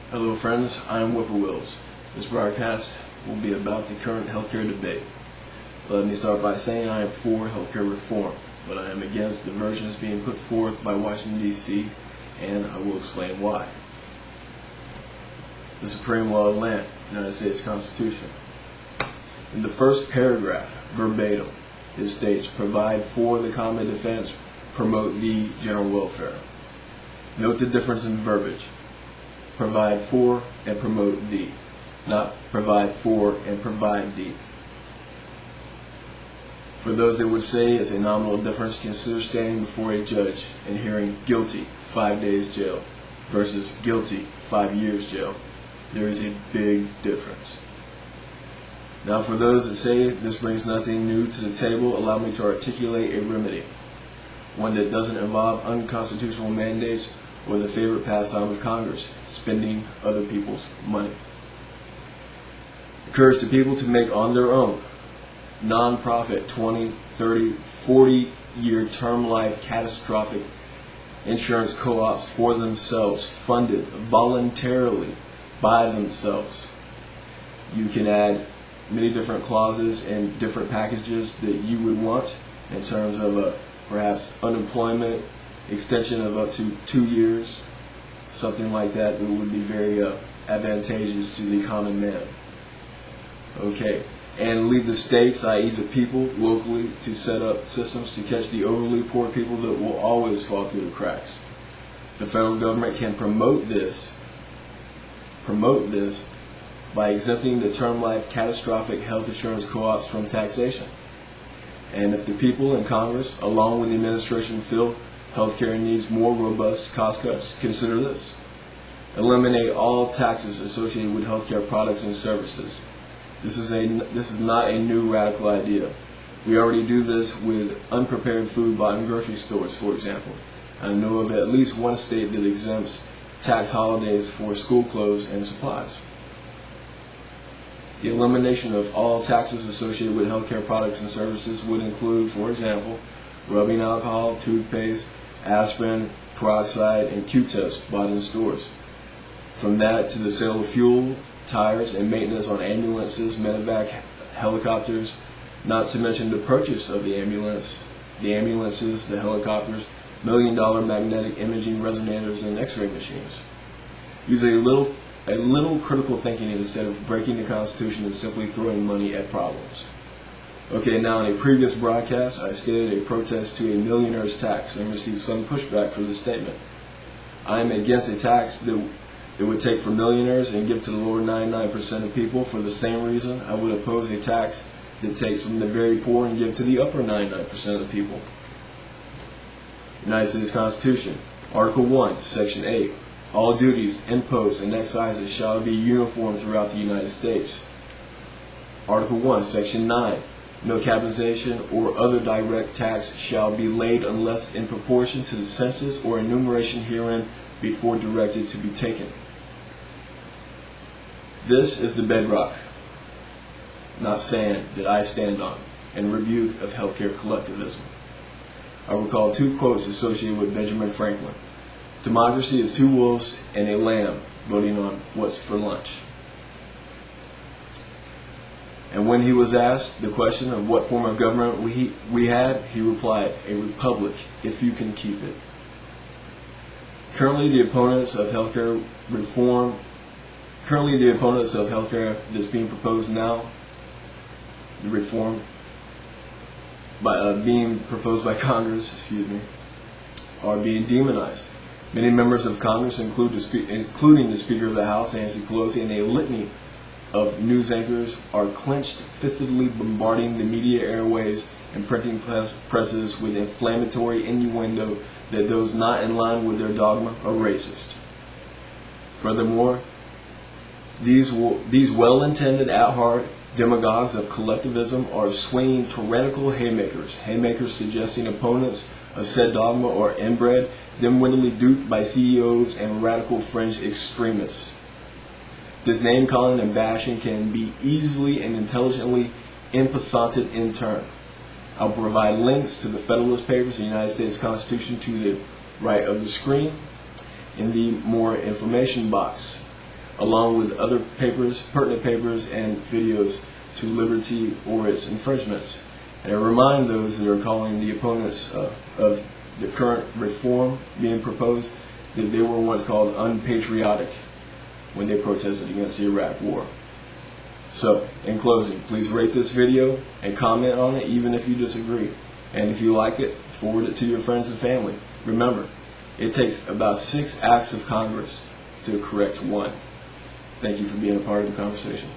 Hello friends, I am Whippoorwills. This broadcast will be about the current healthcare debate. Let me start by saying I am for healthcare reform, but I am against the versions being put forth by Washington, D.C., and I will explain why. The supreme law of the land, United States Constitution. In the first paragraph, verbatim, it states, provide for the common defense, promote the general welfare. Note the difference in verbiage. Provide for and promote the, not provide for and provide the. For those that would say it's a nominal difference, consider standing before a judge and hearing guilty, 5 days jail, versus guilty, 5 years jail. There is a big difference. Now for those that say this brings nothing new to the table, allow me to articulate a remedy. One that doesn't involve unconstitutional mandates or the favorite pastime of Congress, spending other people's money. Encourage the people to make on their own non-profit 20, 30, 40-year term life catastrophic insurance co-ops for themselves, funded voluntarily by themselves. You can add many different clauses and different packages that you would want in terms of perhaps unemployment, extension of up to 2 years, something like that would be very advantageous to the common man. Okay, and leave the states, i.e. the people, locally to set up systems to catch the overly poor people that will always fall through the cracks. The federal government can promote this by exempting the term life catastrophic health insurance co-ops from taxation. And if the people in Congress, along with the administration, feel healthcare needs more robust cost cuts, consider this. Eliminate all taxes associated with healthcare products and services. This is not a new radical idea. We already do this with unprepared food bought in grocery stores, for example. I know of at least one state that exempts tax holidays for school clothes and supplies. The elimination of all taxes associated with healthcare products and services would include, for example, rubbing alcohol, toothpaste, aspirin, peroxide, and Q-tips bought in stores. From that to the sale of fuel, tires, and maintenance on ambulances, medevac helicopters, not to mention the purchase of the ambulances, the helicopters, $1 million magnetic imaging resonators, and x-ray machines. Use a little critical thinking instead of breaking the Constitution and simply throwing money at problems. Okay, now in a previous broadcast, I stated a protest to a millionaire's tax and received some pushback for this statement. I am against a tax that it would take from millionaires and give to the lower 99% of people. For the same reason, I would oppose a tax that takes from the very poor and give to the upper 99% of the people. United States Constitution, Article 1, Section 8. All duties, imposts, and excises shall be uniform throughout the United States. Article 1, Section 9. No capitalization or other direct tax shall be laid unless in proportion to the census or enumeration herein before directed to be taken. This is the bedrock, not sand, that I stand on, and rebuke of healthcare collectivism. I recall 2 quotes associated with Benjamin Franklin. Democracy is 2 wolves and a lamb voting on what's for lunch. And when he was asked the question of what form of government we had, he replied, a republic, if you can keep it. Currently, the opponents of healthcare that's being proposed now, the reform being proposed by Congress, are being demonized. Many members of Congress, including the Speaker of the House, Nancy Pelosi, and a litany of news anchors, are clenched-fistedly bombarding the media airways and printing presses with inflammatory innuendo that those not in line with their dogma are racist. Furthermore, these well-intended at-heart demagogues of collectivism are swinging tyrannical haymakers suggesting opponents of said dogma are inbred, then wittily duped by CEOs and radical fringe extremists. This name-calling and bashing can be easily and intelligently impassanted in turn. I'll provide links to the Federalist Papers, the United States Constitution, to the right of the screen in the more information box. along with other papers, pertinent papers, and videos to liberty or its infringements. And I remind those that are calling the opponents of the current reform being proposed that they were once called unpatriotic when they protested against the Iraq War. So, in closing, please rate this video and comment on it even if you disagree. And if you like it, forward it to your friends and family. Remember, it takes about 6 acts of Congress to correct one. Thank you for being a part of the conversation.